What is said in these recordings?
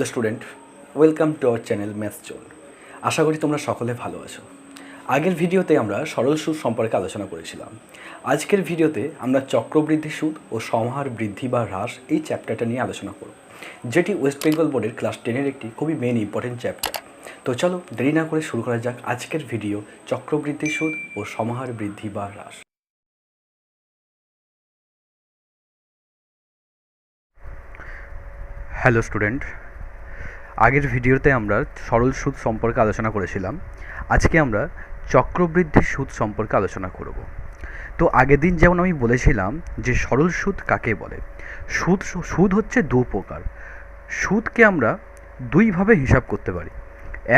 Hello student, welcome to our channel Maths Zone. আশা করি তোমরা সকলে ভালো আছো। আগের ভিডিওতে আমরা সরল সুদ সম্পর্কে আলোচনা করেছিলাম। আজকের ভিডিওতে আমরা চক্রবৃদ্ধি সুদ ও সমাহার বৃদ্ধি বা হ্রাস এই চ্যাপ্টারটা নিয়ে আলোচনা করব, যেটি ওয়েস্ট বেঙ্গল বোর্ডের ক্লাস 10-এর একটি খুবই মেন ইম্পর্টেন্ট চ্যাপ্টার। তো চলো দেরি না করে শুরু করা যাক আজকের ভিডিও চক্রবৃদ্ধি সুদ ও সমাহার বৃদ্ধি বা হ্রাস। হ্যালো স্টুডেন্ট, আগের ভিডিওতে আমরা সরল সুদ সম্পর্কে আলোচনা করেছিলাম। আজকে আমরা চক্রবৃদ্ধি সুদ সম্পর্কে আলোচনা করব। তো আগের দিন যেমন আমি বলেছিলাম যে সরল সুদ কাকে বলে। সুদ হচ্ছে দু প্রকার। সুদকে আমরা দুইভাবে হিসাব করতে পারি,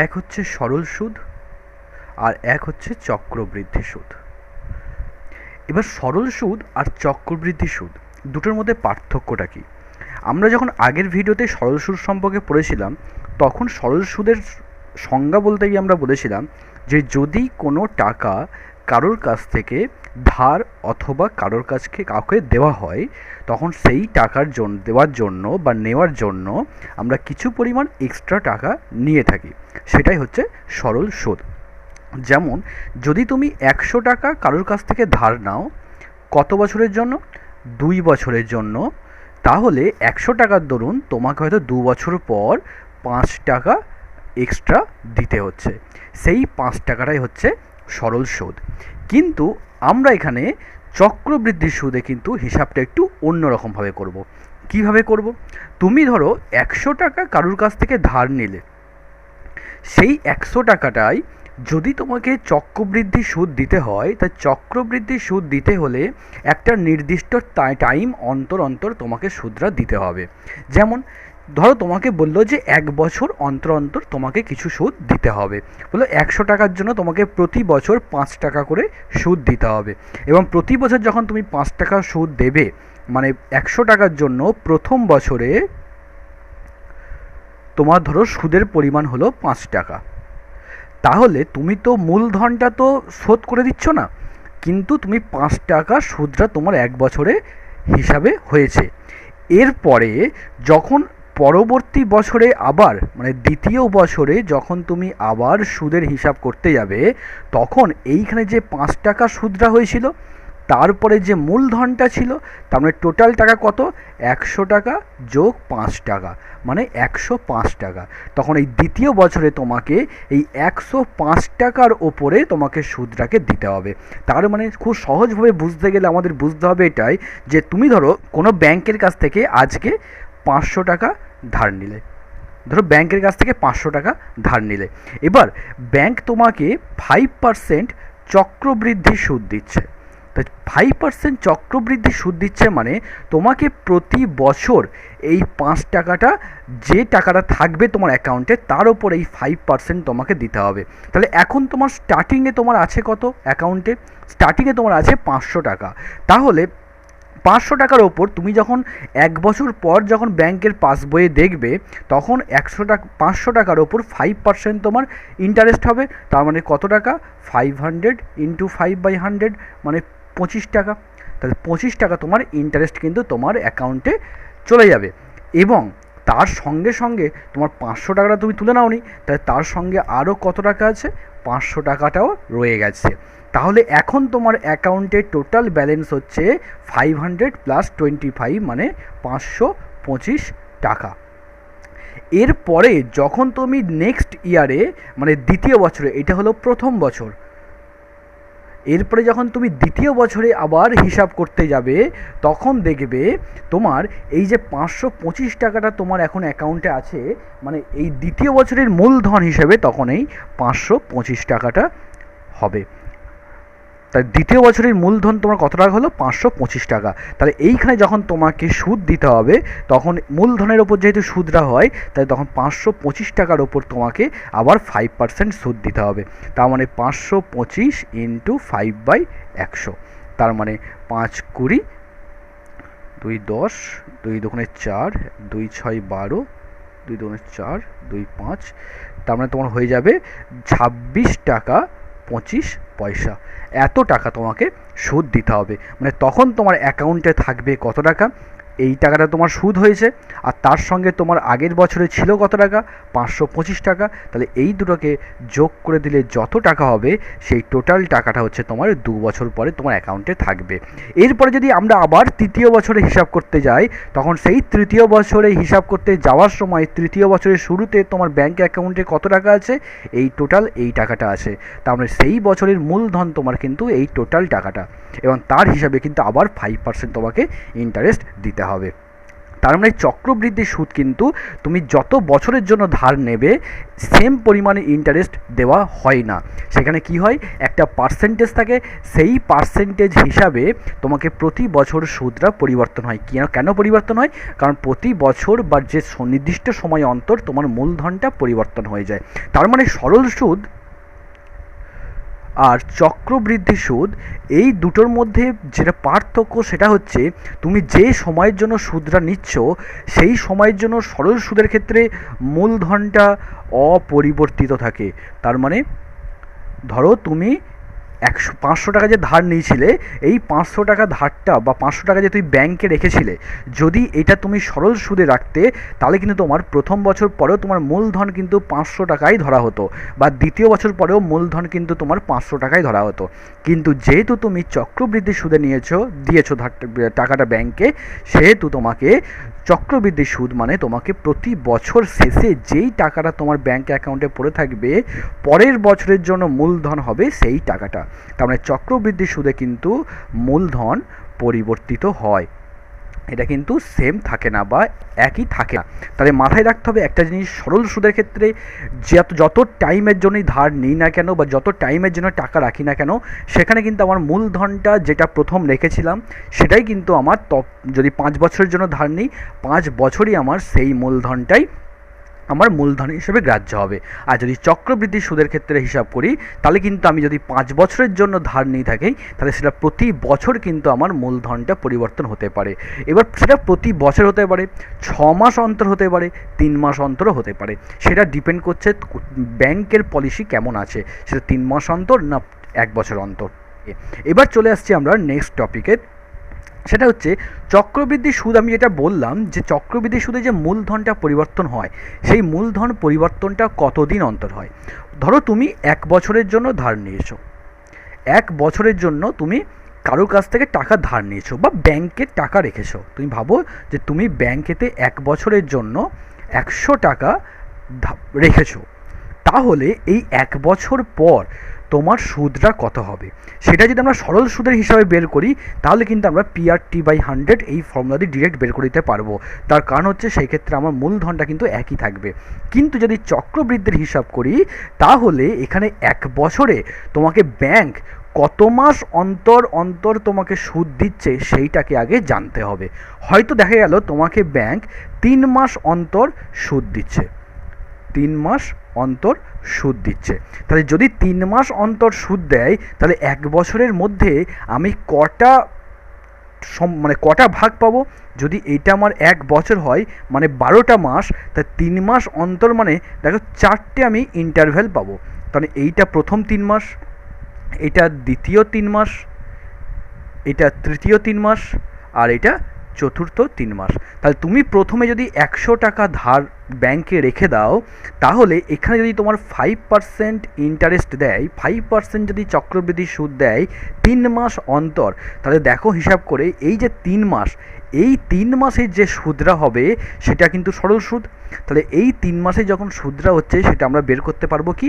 এক হচ্ছে সরল সুদ আর এক হচ্ছে চক্রবৃদ্ধি সুদ। এবার সরল সুদ আর চক্রবৃদ্ধি সুদ দুটোর মধ্যে পার্থক্যটা কী? আমরা যখন আগের ভিডিওতে সরল সুদ সম্পর্কে পড়েছিলাম তখন সরল সুদের সংজ্ঞা বলতে গিয়ে আমরা বলেছিলাম যে যদি কোনো টাকা কারোর কাছ থেকে ধার অথবা কারোর কাউকে দেওয়া হয় তখন সেই টাকার জন্য দেওয়ার জন্য বা নেওয়ার জন্য আমরা কিছু পরিমাণ এক্সট্রা টাকা নিয়ে থাকি, সেটাই হচ্ছে সরল সুদ। যেমন যদি তুমি 100 টাকা কারোর কাছ থেকে ধার নাও, কত বছরের জন্য? 2 বছরের জন্য। তাহলে 100 টাকার দরুন তোমাকে হয়তো 2 বছর পর 5 টাকা এক্সট্রা দিতে হচ্ছে, সেই 5 টাকাটাই হচ্ছে সরল সুদ। কিন্তু আমরা এখানে চক্রবৃদ্ধি সুদে কিন্তু হিসাবটা একটু অন্যরকমভাবে করব। কিভাবে করব? তুমি ধরো 100 টাকা কারোর কাছ থেকে ধার নিলে, সেই 100 টাকাটাই যদি তোমাকে চক্রবৃদ্ধি সুদ দিতে হয়, তাই চক্রবৃদ্ধি সুদ দিতে হলে একটা নির্দিষ্ট টাইম অন্তর অন্তর তোমাকে সুদটা দিতে হবে। যেমন ধরো তোমাকে বললো যে 1 বছর অন্তর অন্তর তোমাকে কিছু সুদ দিতে হবে। বললো 100 টাকার জন্য তোমাকে প্রতি বছর 5 টাকা করে সুদ দিতে হবে, এবং প্রতি বছর যখন তুমি 5 টাকা সুদ দেবে, মানে 100 টাকার জন্য প্রথম বছরে তোমার ধরো সুদের পরিমাণ হলো 5 টাকা। তাহলে তুমি তো মূলধনটা তো শোধ করে দিচ্ছ না, কিন্তু তুমি 5 টাকা সুদটা তোমার 1 বছরে হিসাবে হয়েছে। এরপরে যখন পরবর্তী বছরে আবার মানে দ্বিতীয় বছরে যখন তুমি আবার সুদের হিসাব করতে যাবে, তখন এইখানে যে 5 টাকা সুদটা হয়েছিল তারপরে যে মূলধনটা ছিল, তার মানে টোটাল টাকা কত? 100 টাকা যোগ 5 টাকা, মানে 105 টাকা। তখন এই দ্বিতীয় বছরে তোমাকে এই 105 টাকার ওপরে তোমাকে সুদটাকে দিতে হবে। তার মানে খুব সহজভাবে বুঝতে গেলে আমাদের বুঝতে হবে এটাই, যে তুমি ধরো কোনো ব্যাংকের কাছ থেকে আজকে 500 টাকা ধার নিলে, ধরো ব্যাংকের কাছ থেকে 500 টাকা ধার নিলে, এবার ব্যাংক তোমাকে 5% চক্রবৃদ্ধি সুদ দিচ্ছে। তো 5% চক্রবৃদ্ধি সুদ দিচ্ছে মানে তোমাকে প্রতি বছর এই 5 টাকাটা, যে টাকাটা থাকবে তোমার অ্যাকাউন্টে, তার উপর এই 5% তোমাকে দিতে হবে। তাহলে এখন তোমার স্টার্টিংয়ে তোমার আছে কত অ্যাকাউন্টে? স্টার্টিংয়ে তোমার আছে 500 টাকা। তাহলে 500 টাকার ওপর তুমি যখন 1 বছর পর যখন ব্যাংকের পাসবইয়ে দেখবে, তখন 500 টাকার ওপর 5% তোমার ইন্টারেস্ট হবে। তার মানে কত টাকা? 500 ইন্টু 5/100 মানে 25 টাকা। তাহলে 25 টাকা তোমার ইন্টারেস্ট কিন্তু তোমার অ্যাকাউন্টে চলে যাবে। এবং তার সঙ্গে সঙ্গে তোমার 500 টাকাটা তুমি তুলে নাওনি, তাহলে তার সঙ্গে আরও কত টাকা আছে? 500 টাকাটাও রয়ে গেছে। তাহলে এখন তোমার অ্যাকাউন্টে টোটাল ব্যালেন্স হচ্ছে 500 প্লাস 25 মানে 525 টাকা। এরপরে যখন তুমি নেক্সট ইয়ারে মানে দ্বিতীয় বছরে, এটা হলো প্রথম বছর, এরপরে যখন তুমি দ্বিতীয় বছরে আবার হিসাব করতে যাবে, তখন দেখবে তোমার এই যে 525 টাকাটা তোমার এখন অ্যাকাউন্টে আছে, মানে এই দ্বিতীয় বছরের মূলধন হিসেবে তখন এই 525 টাকাটা হবে। তাই দ্বিতীয় বছরের মূলধন তোমার কত টাকা হলো? 525 টাকা। তাহলে এইখানে যখন তোমাকে সুদ দিতে হবে, তখন মূলধনের ওপর যেহেতু সুদটা হয়, তাই তখন 525 টাকার ওপর তোমাকে আবার 5% সুদ দিতে হবে। তার মানে 525 ইন্টু 5/100, তার মানে 5 20, 2 10, 2 দুগুণে 4, 2 6 12, 2 দুগুণে 4, 2 5, তার মানে তোমার হয়ে যাবে 26 টাকা 25 পয়সা। এত টাকা তোমাকে সুদ দিতে হবে। মানে তখন তোমার অ্যাকাউন্টে থাকবে কত টাকা? এই টাকাটা তোমার সুদ হয়েছে, আর তার সঙ্গে তোমার আগের বছরে ছিল কত টাকা, 525 টাকা। তাহলে এই দুটোকে যোগ করে দিলে যত টাকা হবে সেই টোটাল টাকাটা হচ্ছে তোমার 2 বছর পরে তোমার অ্যাকাউন্টে থাকবে। এরপরে যদি আমরা আবার তৃতীয় বছরে হিসাব করতে যাই, তখন সেই তৃতীয় বছরে হিসাব করতে যাওয়ার সময় তৃতীয় বছরের শুরুতে তোমার ব্যাঙ্ক অ্যাকাউন্টে কত টাকা আছে, এই টোটাল এই টাকাটা আছে। তার মানে সেই বছরের মূলধন তোমার কিন্তু এই টোটাল টাকাটা, এবং তার হিসাবে কিন্তু আবার 5% তোমাকে ইন্টারেস্ট দিতে হবে। তার মানে চক্রবৃদ্ধি সুদ কিন্তু তুমি যত বছরের জন্য ধার নেবে সেম পরিমাণে ইন্টারেস্ট দেওয়া হয় না। সেখানে কি হয়, একটা পার্সেন্টেজ থাকে, সেই পার্সেন্টেজ হিসাবে তোমাকে প্রতি বছর সুদটা পরিবর্তন হয়। কেন পরিবর্তন হয়? কারণ প্রতি বছর বা যে নির্দিষ্ট সময় অন্তর তোমার মূলধনটা পরিবর্তন হয়ে যায়। তার মানে সরল সুদ আর চক্রবৃদ্ধি সুদ, এই দুটোর মধ্যে যেটা পার্থক্য সেটা হচ্ছে তুমি যে সময়ের জন্য সুদটা নিচ্ছ সেই সময়ের জন্য সরল সুদের ক্ষেত্রে মূলধনটা অপরিবর্তিত থাকে। তার মানে ধরো তুমি 500 টাকা যে ধার নিয়েছিলে, এই 500 টাকা ধারটা বা 500 টাকা যে তুমি ব্যাংকে রেখেছিলে, যদি এটা তুমি সরল সুদে রাখতে তাহলে কিন্তু তোমার প্রথম বছর পরেও তোমার মূলধন কিন্তু 500 টাকাই ধরা হতো, বা দ্বিতীয় বছর পরেও মূলধন কিন্তু তোমার 500 টাকাই ধরা হতো। কিন্তু যেহেতু তুমি চক্রবৃদ্ধি সুদে দিয়েছো টাকাটা ব্যাংকে, সেহেতু তোমাকে চক্রবৃদ্ধি সুদ মানে তোমাকে প্রতি বছর শেষে যেই টাকাটা তোমার ব্যাংক অ্যাকাউন্টে পড়ে থাকবে পরের বছরের জন্য মূলধন হবে সেই টাকাটা। তার মানে চক্রবৃদ্ধি সুদে কিন্তু মূলধন পরিবর্তিত হয়, এটা কিন্তু সেম থাকে না বা একই থাকে না। তাহলে মাথায় রাখতে হবে একটা জিনিস, সরল সুদের ক্ষেত্রে যত টাইমের জন্যই ধার নিই না কেন বা যত টাইমের জন্য টাকা রাখি না কেন, সেখানে কিন্তু আমার মূলধনটা যেটা প্রথম রেখেছিলাম সেটাই কিন্তু আমার যদি 5 বছরের জন্য ধার নিই, 5 বছরই আমার সেই মূলধনটাই আমার মূলধন হিসেবে গ্রাহ্য হবে। আর যদি চক্রবৃদ্ধি সুদের ক্ষেত্রে হিসাব করি, তাহলে কিন্তু আমি যদি 5 বছরের জন্য ধার নিয়ে থাকি, তাহলে সেটা প্রতি বছর কিন্তু আমার মূলধনটা পরিবর্তন হতে পারে। এবার সেটা প্রতি বছর হতে পারে, 6 মাস অন্তর হতে পারে, 3 মাস অন্তরও হতে পারে। সেটা ডিপেন্ড করছে ব্যাংকের পলিসি কেমন আছে, সেটা 3 মাস অন্তর না 1 বছর অন্তর। এবার চলে আসছি আমরা নেক্সট টপিকে, সেটা হচ্ছে চক্রবৃদ্ধি সুদ। আমি যেটা বললাম যে চক্রবৃদ্ধি সুদে যে মূলধনটা পরিবর্তন হয়, সেই মূলধন পরিবর্তনটা কতদিন অন্তর হয়। ধরো তুমি 1 বছরের জন্য ধার নিয়েছো, 1 বছরের জন্য তুমি কারোর কাছ থেকে টাকা ধার নিয়েছো বা ব্যাংকে টাকা রেখেছো। তুমি ভাবো যে তুমি ব্যাংকেতে 1 বছরের জন্য 100 টাকা রেখেছো, তাহলে এই 1 বছর পর তোমার সুদটা কত হবে, সেটা যদি আমরা সরল সুদের হিসাবে বের করি তাহলে কিন্তু আমরা PRT/100 এই ফর্মুলা দিয়ে ডিরেক্ট বের করে দিতে পারবো। তার কারণ হচ্ছে সেই ক্ষেত্রে আমার মূলধনটা কিন্তু একই থাকবে। কিন্তু যদি চক্রবৃদ্ধির হিসাব করি তাহলে এখানে 1 বছরে তোমাকে ব্যাংক কত মাস অন্তর অন্তর তোমাকে সুদ দিচ্ছে সেইটাকে আগে জানতে হবে। হয়তো দেখা গেল তোমাকে ব্যাংক 3 মাস অন্তর সুদ দিচ্ছে, 3 মাস অন্তর সুদ দিচ্ছে। তাহলে যদি 3 মাস অন্তর সুদ দেয়, তাহলে 1 বছরের মধ্যে আমি কটা ভাগ পাবো। যদি এইটা আমার 1 বছর হয় মানে 12টা মাস, তা 3 মাস অন্তর মানে দেখো 4টে আমি ইন্টারভ্যাল পাবো। তাহলে এইটা প্রথম 3 মাস, এটা দ্বিতীয় 3 মাস, এটা তৃতীয় 3 মাস, আর এটা চতুর্থ 3 মাস। তাহলে তুমি প্রথমে যদি 100 টাকা ধার ব্যাংকে রেখে দাও, তাহলে এখানে যদি তোমার 5% ইন্টারেস্ট দেয়, 5% যদি চক্রবৃদ্ধি সুদ দেয় 3 মাস অন্তর, তাহলে দেখো হিসাব করে এই যে 3 মাস, এই 3 মাসের যে সুদরা হবে সেটা কিন্তু সরল সুদ। তাহলে এই 3 মাসে যখন সুদরা হচ্ছে সেটা আমরা বের করতে পারবো কি,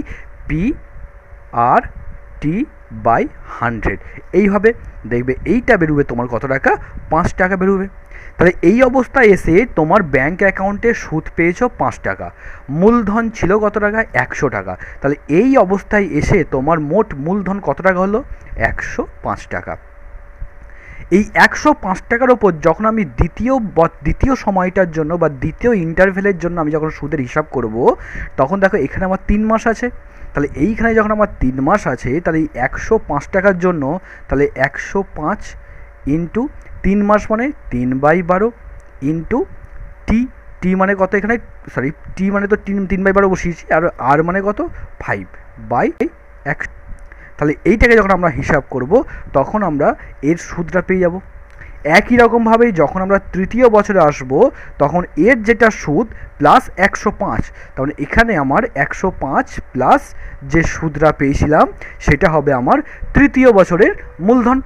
PRT/100। এইভাবে দেখবে এইটা বেরোবে তোমার কত টাকা, 5 টাকা বেরোবে। তাহলে এই অবস্থায় এসে তোমার ব্যাংক অ্যাকাউন্টে সুদ পেয়েছো 5 টাকা, মূলধন ছিল কত টাকা, 100 টাকা। তাহলে এই অবস্থায় এসে তোমার মোট মূলধন কত টাকা হলো, 105 টাকা। এই 105 টাকার ওপর যখন আমি দ্বিতীয় সময়টার জন্য বা দ্বিতীয় ইন্টারভ্যালের জন্য আমি যখন সুদের হিসাব করব, তখন দেখো এখানে আমার 3 মাস আছে। তাহলে এইখানে যখন আমার 3 মাস আছে, তাহলে এই 105 টাকার জন্য তাহলে 105 ইন্টু 3 মাস মানে 3/12 ইন্টু টি মানে কত, এখানে সরি টি মানে তো 3/12 বসিয়েছি, আর মানে কত 5/100। তাহলে এইটাকে যখন আমরা হিসাব করব তখন আমরা এর সুদটা পেয়ে যাব। একই রকমভাবেই যখন আমরা তৃতীয় বছরে আসব তখন এর যেটা সুদ প্লাস 105, তাহলে এখানে আমার 105 প্লাস যে সুদটা পেয়েছিলাম সেটা হবে আমার তৃতীয় বছরের মূলধন।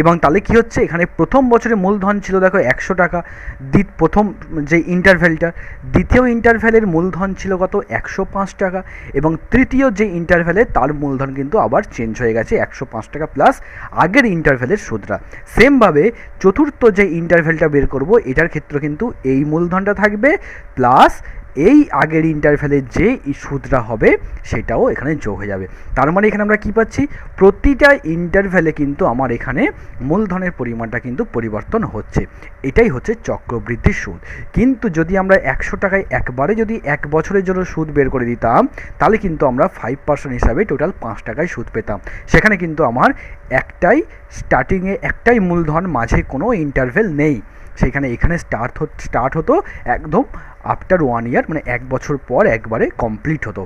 এবং তাহলে কী হচ্ছে, এখানে প্রথম বছরে মূলধন ছিল দেখো 100 টাকা, প্রথম যে ইন্টারভ্যালটা, দ্বিতীয় ইন্টারভ্যালের মূলধন ছিল কত 105 টাকা, এবং তৃতীয় যে ইন্টারভ্যালে তার মূলধন কিন্তু আবার চেঞ্জ হয়ে গেছে 105 টাকা প্লাস আগের ইন্টারভ্যালের সুদরা। সেমভাবে চতুর্থ যে ইন্টারভ্যালটা বের করব এটার ক্ষেত্রে কিন্তু এই মূলধনটা থাকবে প্লাস এই আগের ইন্টারভ্যালের যে সুদটা হবে সেটাও এখানে যোগ হয়ে যাবে। তার মানে এখানে আমরা কী পাচ্ছি, প্রতিটা ইন্টারভ্যালে কিন্তু আমার এখানে মূলধনের পরিমাণটা কিন্তু পরিবর্তন হচ্ছে। এটাই হচ্ছে চক্রবৃদ্ধি সুদ। কিন্তু যদি আমরা 100 টাকায় একবারে যদি 1 বছরের জন্য সুদ বের করে দিতাম তাহলে কিন্তু আমরা 5% হিসাবে টোটাল 5 টাকায় সুদ পেতাম। সেখানে কিন্তু আমার স্টার্টিংয়ে একটাই মূলধন, মাঝে কোনো ইন্টারভ্যাল নেই। সেখানে এখানে স্টার্ট হতো একদম আফটার 1 ইয়ার, মানে 1 বছর পর একবারে কমপ্লিট হতো।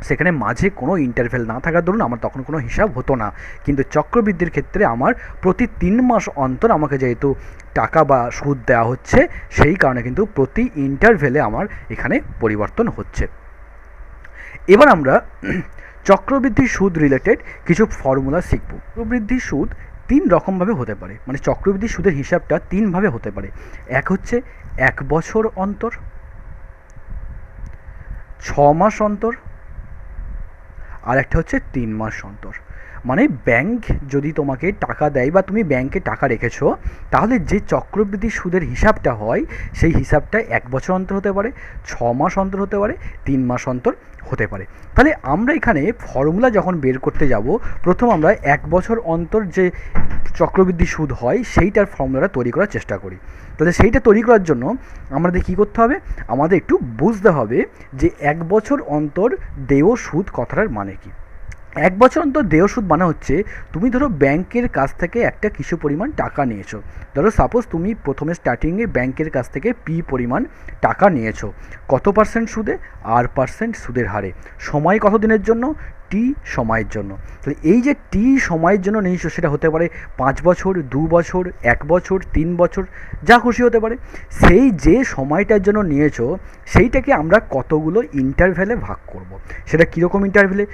সেখানে মাঝে কোনো ইন্টারভ্যাল না থাকার দরুন আমার তখন কোনো হিসাব হতো না। কিন্তু চক্রবৃদ্ধির ক্ষেত্রে আমার প্রতি 3 মাস অন্তর আমাকে যেহেতু টাকা বা সুদ দেওয়া হচ্ছে, সেই কারণে কিন্তু প্রতি ইন্টারভ্যালে আমার এখানে পরিবর্তন হচ্ছে। এবার আমরা চক্রবৃদ্ধি সুদ রিলেটেড কিছু ফর্মুলা শিখব। চক্রবৃদ্ধি সুদ 3 রকমভাবে হতে পারে, মানে চক্রবৃদ্ধি সুদের হিসাবটা 3 ভাবে হতে পারে। এক হচ্ছে 1 বছর অন্তর, 6 মাস অন্তর, আর একটা হচ্ছে 3 মাস অন্তর। মানে ব্যাংক যদি তোমাকে টাকা দেয় বা তুমি ব্যাংকে টাকা রেখেছো, তাহলে যে চক্রবৃদ্ধি সুদের হিসাবটা হয় সেই হিসাবটা 1 বছর অন্তর হতে পারে, 6 মাস অন্তর হতে পারে, 3 মাস অন্তর হতে পারে। তাহলে আমরা এখানে ফর্মুলা যখন বের করতে যাব, প্রথম আমরা 1 বছর অন্তর যে চক্রবৃদ্ধি সুদ হয় সেইটার ফর্মুলাটা তৈরি করার চেষ্টা করি। তাহলে সেইটা তৈরি করার জন্য আমাদের কী করতে হবে, আমাদের একটু বুঝতে হবে যে 1 বছর অন্তর দেয় সুদ কথাটার মানে কি। 1 বছর অন্তর দেয় সুদ মানে হচ্ছে, তুমি ধরো ব্যাংকের কাছ থেকে একটা কিছু পরিমাণ টাকা নিয়েছো। ধরো সাপোজ তুমি প্রথমে স্টার্টিংয়ে ব্যাংকের কাছ থেকে পি পরিমাণ টাকা নিয়েছো, কত পার্সেন্ট সুদে, R% সুদের হারে, সময় কত দিনের জন্য, টি সময়ের জন্য। তাহলে এই যে টি সময়ের জন্য নিয়েছো সেটা হতে পারে 5 বছর, 2 বছর, 1 বছর, 3 বছর, যা খুশি হতে পারে। সেই যে সময়টার জন্য নিয়েছো সেইটাকে আমরা কতগুলো ইন্টারভ্যালে ভাগ করব। সেটা কীরকম ইন্টারভ্যালে,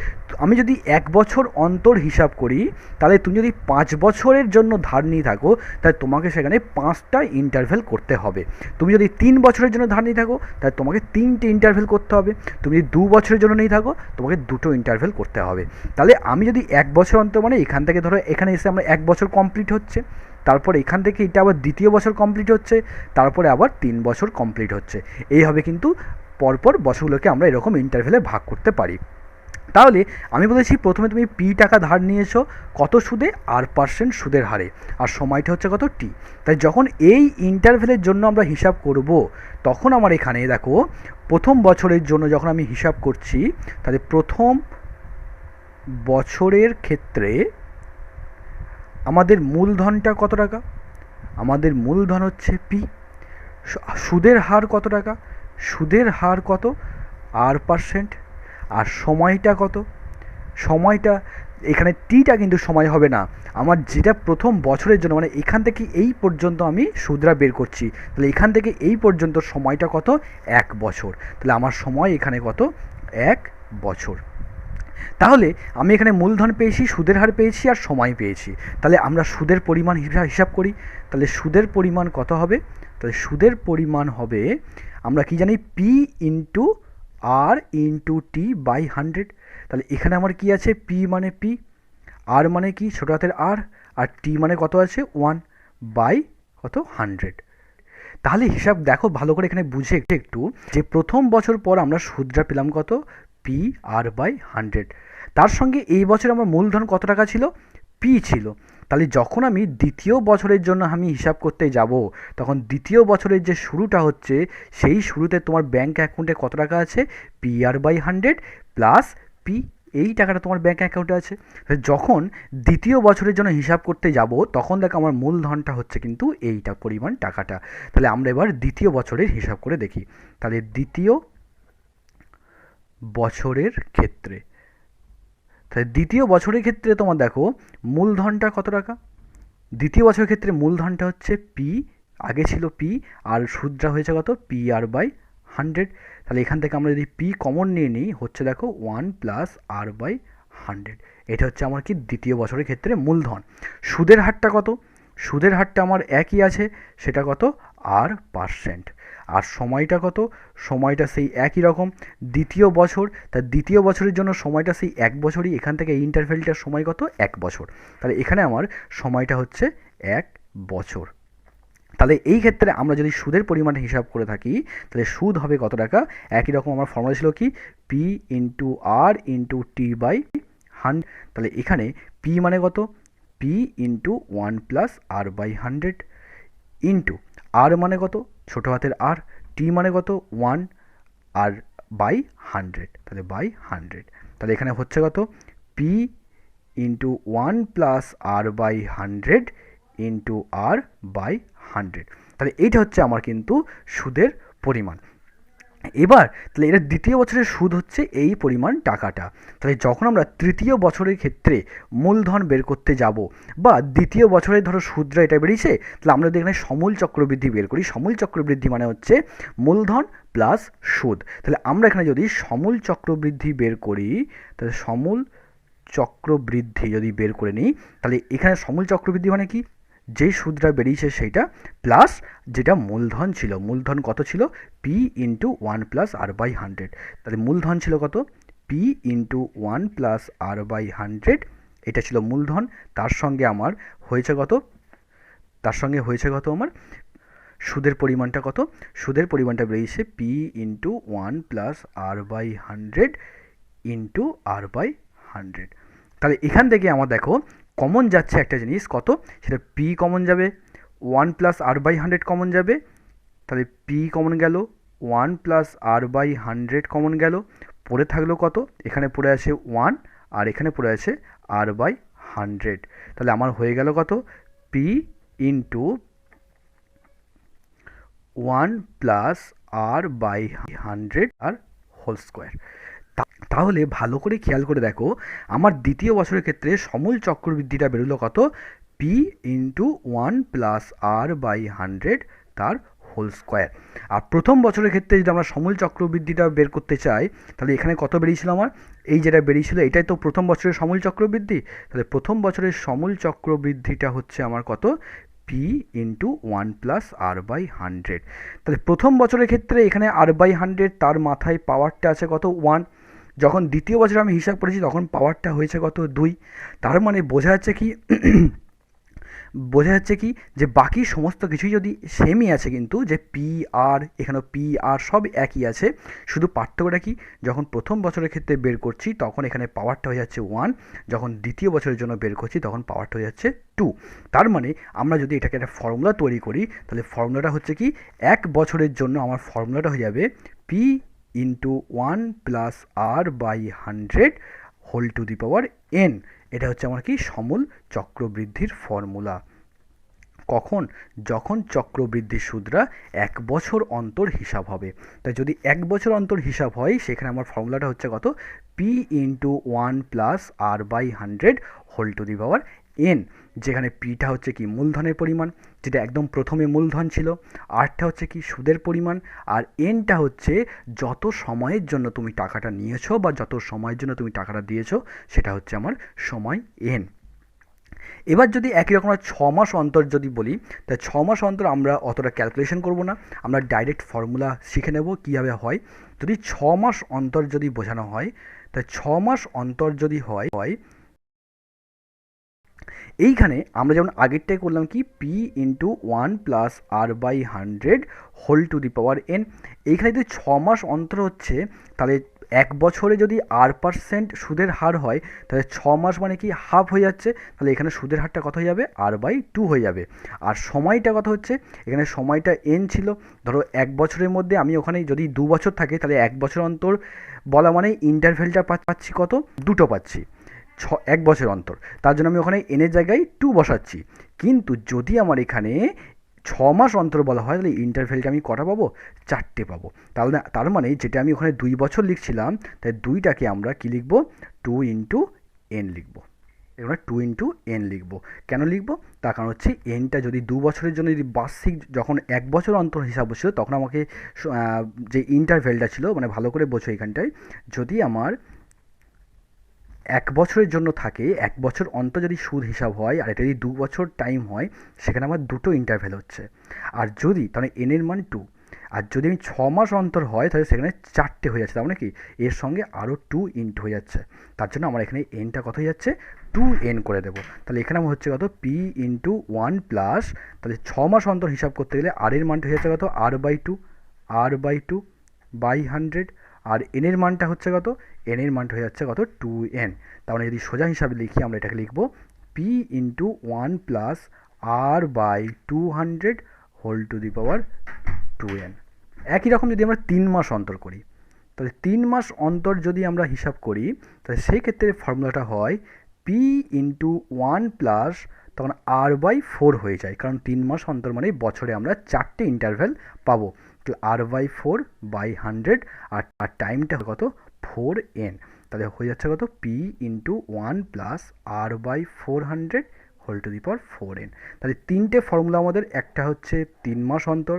আমি যদি 1 বছর অন্তর হিসাব করি, তাহলে তুমি যদি 5 বছরের জন্য ধার নিয়ে থাকো তাহলে তোমাকে সেখানে 5টা ইন্টারভ্যাল করতে হবে। তুমি যদি 3 বছরের জন্য ধার নিয়ে থাকো তাহলে তোমাকে 3টে ইন্টারভ্যাল করতে হবে। তুমি যদি 2 বছরের জন্য নিয়ে থাকো তোমাকে 2টো ইন্টারভ্যাল করতে হবে। তাহলে আমি যদি 1 বছর অন্তর, মানে এখান থেকে ধরো এখানে এসে আমরা 1 বছর কমপ্লিট হচ্ছে, তারপর এখান থেকে এটা আবার দ্বিতীয় বছর কমপ্লিট হচ্ছে, তারপরে আবার 3 বছর কমপ্লিট হচ্ছে। এইভাবে কিন্তু পরপর বছরগুলোকে আমরা এরকম ইন্টারভ্যালে ভাগ করতে পারি। তাহলে আমি বলেছি প্রথমে তুমি পি টাকা ধার নিয়েছো কত সুদে, R% সুদের হারে, আর সময়টা হচ্ছে কত টি। তাই যখন এই ইন্টারভ্যালের জন্য আমরা হিসাব করব, তখন আমার এখানে দেখো প্রথম বছরের জন্য যখন আমি হিসাব করছি, তাহলে প্রথম বছরের ক্ষেত্রে আমাদের মূলধনটা কত টাকা, আমাদের মূলধন হচ্ছে পি, সুদের হার কত টাকা, সুদের হার কত R%, আর সময়টা কত, সময়টা এখানে টিটা কিন্তু সময় হবে না, আমার যেটা প্রথম বছরের জন্য, মানে এখান থেকে এই পর্যন্ত আমি সুদরা বের করছি, তাহলে এখান থেকে এই পর্যন্ত সময়টা কত 1 বছর। তাহলে আমার সময় এখানে কত 1 বছর। তাহলে আমি এখানে মূলধন পেয়েছি, সুদের হার পেয়েছি, আর সময় পেয়েছি। তাহলে আমরা সুদের পরিমাণ হিসাব করি। তাহলে সুদের পরিমাণ কত হবে, তাহলে সুদের পরিমাণ হবে, আমরা কি জানি, P into R into T by 100। তাহলে এখানে আমার কি আছে, পি মানে পি, আর মানে কি ছোটো হাতের আর টি মানে কত আছে 1 বাই কত 100। তাহলে হিসাব দেখো ভালো করে এখানে বুঝে একটু, যে প্রথম বছর পর আমরা সুদটা পেলাম কত পি আর বাই 100, তার সঙ্গে এই বছর আমার মূলধন কত টাকা ছিল, পি ছিল। তাহলে যখন আমি দ্বিতীয় বছরের জন্য আমি হিসাব করতে যাব, তখন দ্বিতীয় বছরের যে শুরুটা হচ্ছে সেই শুরুতে তোমার ব্যাঙ্ক অ্যাকাউন্টে কত টাকা আছে, P R by 100 plus P, এই টাকাটা তোমার ব্যাঙ্ক অ্যাকাউন্টে আছে। যখন দ্বিতীয় বছরের জন্য হিসাব করতে যাব তখন দেখো আমার মূলধনটা হচ্ছে কিন্তু এইটা পরিমাণ টাকাটা। তাহলে আমরা এবার দ্বিতীয় বছরের হিসাব করে দেখি। তাহলে দ্বিতীয় বছরের ক্ষেত্রে, তাহলে দ্বিতীয় বছরের ক্ষেত্রে তোমার দেখো মূলধনটা কত টাকা, দ্বিতীয় বছরের ক্ষেত্রে মূলধনটা হচ্ছে পি, আগে ছিল পি, আর সুদটা হয়েছে কত, পি আর বাই 100। তাহলে এখান থেকে আমরা যদি পি কমন নিয়ে নিই, হচ্ছে দেখো 1 প্লাস আর বাই 100। এটা হচ্ছে আমার কি দ্বিতীয় বছরের ক্ষেত্রে মূলধন। সুদের হারটা কত, সুদের হারটা আমার একই আছে, সেটা কত, আর %। আর সময়টা কত, সময়টা সেই একই রকম, দ্বিতীয় বছর, তার দ্বিতীয় বছরের জন্য সময়টা সেই 1 বছরই, এখান থেকে এই ইন্টারভ্যালটার সময় কত, 1 বছর। তাহলে এখানে আমার সময়টা হচ্ছে 1 বছর। তাহলে এই ক্ষেত্রে আমরা যদি সুদের পরিমাণ হিসাব করে থাকি, তাহলে সুদ হবে কত টাকা, একই রকম আমার ফর্মুলা ছিল কি, P into R into T by 100। তাহলে এখানে পি মানে কত, P into 1 plus R by 100 into R মানে কত, ছোটো হাতের আর, টি মানে কত 1 আর বাই 100, তাহলে বাই 100। তাহলে এখানে হচ্ছে কত, P into 1 plus R by 100 into R by 100। তাহলে এইটা হচ্ছে আমার কিন্তু সুদের পরিমাণ। এবার তাহলে এটা দ্বিতীয় বছরের সুদ হচ্ছে এই পরিমাণ টাকাটা। তাহলে যখন আমরা তৃতীয় বছরের ক্ষেত্রে মূলধন বের করতে যাব, বা দ্বিতীয় বছরে ধরো সুদটা এটা বেরিয়েছে, তাহলে আমরা যদি এখানে সমূল চক্রবৃদ্ধি বের করি, সমূল চক্রবৃদ্ধি মানে হচ্ছে মূলধন প্লাস সুদ। তাহলে আমরা এখানে যদি সমূল চক্রবৃদ্ধি বের করি, তাহলে সমূল চক্রবৃদ্ধি যদি বের করে নিই, তাহলে এখানে সমূল চক্রবৃদ্ধি মানে কি, যেই সুদটা বেরিয়েছে সেইটা প্লাস যেটা মূলধন ছিল, মূলধন কত ছিল, P into 1 plus R by 100। তাহলে মূলধন ছিল কত, P into 1 plus R by 100, এটা ছিল মূলধন। তার সঙ্গে আমার হয়েছে কত, তার সঙ্গে হয়েছে কত আমার সুদের পরিমাণটা কত, সুদের পরিমাণটা বেরিয়েছে P into 1 plus R by 100 into R by 100। তাহলে এখান থেকে আমার দেখো কমন যাচ্ছে একটা জিনিস কত, সেটা পি কমন যাবে, 1 প্লাস আর বাই 100 কমন যাবে, তাহলে পি কমন গেল, 1 প্লাস আর বাই 100 কমন গেল, পড়ে থাকলো কত, এখানে পড়ে আছে 1 আর এখানে পড়ে আছে আর বাই 100। তাহলে আমার হয়ে গেল কত, P into 1 plus R by 100 আর হোল স্কোয়ার। তাহলে ভালো করে খেয়াল করে দেখো, আমার দ্বিতীয় বছরের ক্ষেত্রে সমূল চক্রবৃদ্ধিটা বেরোলো কত, P into 1 plus R by 100 তার হোল স্কোয়ার। আর প্রথম বছরের ক্ষেত্রে যদি আমরা সমূল চক্রবৃদ্ধিটা বের করতে চাই, তাহলে এখানে কত বেরিয়েছিল আমার, এই যেটা বেরিয়েছিল এটাই তো প্রথম বছরের সমূল চক্রবৃদ্ধি। তাহলে প্রথম বছরের সমূল চক্রবৃদ্ধিটা হচ্ছে আমার কত, P into 1 plus R by 100। তাহলে প্রথম বছরের ক্ষেত্রে এখানে আর বাই 100, তার মাথায় পাওয়ারটা আছে কত, 1। যখন দ্বিতীয় বছরে আমি হিসাব করেছি তখন পাওয়ারটা হয়েছে কত, 2। তার মানে বোঝা যাচ্ছে কি বোঝা যাচ্ছে কি যে বাকি সমস্ত কিছুই যদি সেমই আছে, কিন্তু যে পি আর, এখানে পি আর সব একই আছে, শুধু পার্থক্যটা কি, যখন প্রথম বছরের ক্ষেত্রে বের করছি তখন এখানে পাওয়ারটা হয়ে যাচ্ছে 1, যখন দ্বিতীয় বছরের জন্য বের করছি তখন পাওয়ারটা হয়ে যাচ্ছে 2। তার মানে আমরা যদি এটাকে একটা ফর্মুলা তৈরি করি, তাহলে ফর্মুলাটা হচ্ছে কি, 1 বছরের জন্য আমার ফর্মুলাটা হয়ে যাবে P into 1 plus R by 100 whole to the power n। এটা হচ্ছে আমার কি, সমূল চক্রবৃদ্ধির ফর্মুলা। কখন, যখন চক্রবৃদ্ধি সুদরা 1 বছর অন্তর হিসাব হবে। তাই যদি 1 বছর অন্তর হিসাব হয়, সেখানে আমার ফর্মুলাটা হচ্ছে কত, P into 1 plus R by 100 whole to the power n, যেখানে পিটা হচ্ছে কি মূলধনের পরিমাণ, যেটা একদম প্রথমে মূলধন ছিল, আরটা হচ্ছে কি সুদের পরিমাণ, আর এনটা হচ্ছে যত সময়ের জন্য তুমি টাকাটা নিয়েছো বা যত সময়ের জন্য তুমি টাকাটা দিয়েছো, সেটা হচ্ছে আমার সময় এন। এবার যদি একই রকম 6 মাস অন্তর যদি বলি, তা 6 মাস অন্তর আমরা অতটা ক্যালকুলেশন করব না, আমরা ডাইরেক্ট ফর্মুলা শিখে নেব কীভাবে হয়। যদি 6 মাস অন্তর যদি বোঝানো হয়, তা 6 মাস অন্তর যদি হয়, এইখানে আমরা যেমন আগেরটাই করলাম কি, P into 1 plus R by 100 whole to the power n। এইখানে যদি 6 মাস অন্তর হচ্ছে, তাহলে 1 বছরে যদি r% সুদের হার হয়, তাহলে 6 মাস মানে কি হাফ হয়ে যাচ্ছে, তাহলে এখানে সুদের হারটা কত হয়ে যাবে, r/2 হয়ে যাবে। আর সময়টা কত হচ্ছে, এখানে সময়টা n ছিল, ধরো 1 বছরের মধ্যে আমি ওখানে যদি 2 বছর থাকে, তাহলে 1 বছর অন্তর বলা মানে ইন্টারভ্যালটা পাচ্ছি কত, 2টো পাচ্ছি 1 বছর অন্তর, তার জন্য আমি ওখানে এনের জায়গায় 2 বসাচ্ছি। কিন্তু যদি আমার এখানে 6 মাস অন্তর বলা হয়, তাহলে ইন্টারভ্যালটা আমি কটা পাবো, 4টে পাবো। তাহলে তার মানে যেটা আমি ওখানে 2 বছর লিখছিলাম, তাই 2টাকে আমরা কি লিখবো, 2 ইন্টু n লিখবো। এখানে 2 × n লিখবো। কেন লিখবো? তার কারণ হচ্ছে এনটা যদি 2 বছরের জন্য যদি বার্ষিক যখন 1 বছর অন্তর হিসাব হচ্ছিল তখন আমাকে যে ইন্টারভ্যালটা ছিল, মানে ভালো করে বোঝো এখানটায়, যদি আমার 1 বছরের জন্য থাকে, 1 বছর অন্তর যদি সুদ হিসাব হয় আর এটা যদি 2 বছর টাইম হয়, সেখানে আমার দুটো ইন্টারভ্যাল হচ্ছে। আর যদি তাহলে এন এর মান 2, আর যদি আমি 6 মাস অন্তর হয় তাহলে সেখানে 4টে হয়ে যাচ্ছে, তার মানে কি এর সঙ্গে আরও 2 ইন্টু হয়ে যাচ্ছে। তার জন্য আমার এখানে এনটা কত হয়ে যাচ্ছে, 2n করে দেবো। তাহলে এখানে আমার হচ্ছে কত, p × 1 প্লাস, তাহলে 6 মাস অন্তর হিসাব করতে গেলে আর এর মানটা হয়ে যাচ্ছে কত, r/2 বাই 100, আর এন এর মানটা হচ্ছে কত, এন এর মানটা হয়ে যাচ্ছে কত, 2n। তার মানে যদি সোজা হিসাবে লিখি আমরা এটাকে লিখবো p × 1 plus r/200 whole to the power 2n। একই রকম যদি আমরা 3 মাস অন্তর করি, তাহলে 3 মাস অন্তর যদি আমরা হিসাব করি তাহলে সেই ক্ষেত্রে ফর্মুলাটা হয় p × 1 প্লাস, তখন r/4 হয়ে যায়, কারণ 3 মাস অন্তর মানে বছরে আমরা 4টে ইন্টারভ্যাল পাবো। তো r/4 বাই 100, আর টাইমটা কত, 4n। তাহলে হয়ে যাচ্ছে কত, p × 1 plus r/400 whole to the power 4n। তাহলে 3টে ফর্মুলা আমাদের, একটা হচ্ছে 3 মাস অন্তর,